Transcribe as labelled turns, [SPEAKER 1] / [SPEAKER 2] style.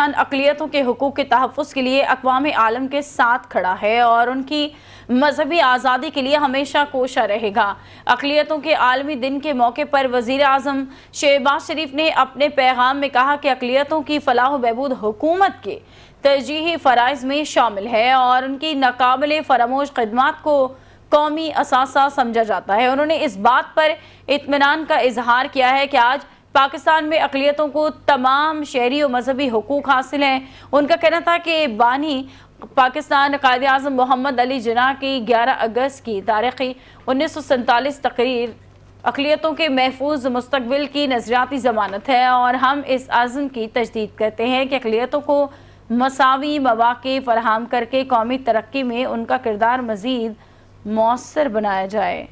[SPEAKER 1] پاکستان اقلیتوں کے حقوق کے تحفظ کے لیے اقوام عالم کے ساتھ کھڑا ہے اور ان کی مذہبی آزادی کے لیے ہمیشہ کوشاں رہے گا۔ اقلیتوں کے عالمی دن کے موقع پر وزیر اعظم شہباز شریف نے اپنے پیغام میں کہا کہ اقلیتوں کی فلاح و بہبود حکومت کے ترجیحی فرائض میں شامل ہے اور ان کی ناقابل فراموش خدمات کو قومی اثاثہ سمجھا جاتا ہے۔ انہوں نے اس بات پر اطمینان کا اظہار کیا ہے کہ آج پاکستان میں اقلیتوں کو تمام شہری و مذہبی حقوق حاصل ہیں۔ ان کا کہنا تھا کہ بانی پاکستان قائد اعظم محمد علی جناح کی 11 اگست کی تاریخی 1947 تقریر اقلیتوں کے محفوظ مستقبل کی نظریاتی ضمانت ہے اور ہم اس عزم کی تجدید کرتے ہیں کہ اقلیتوں کو مساوی مواقع فراہم کر کے قومی ترقی میں ان کا کردار مزید مؤثر بنایا جائے۔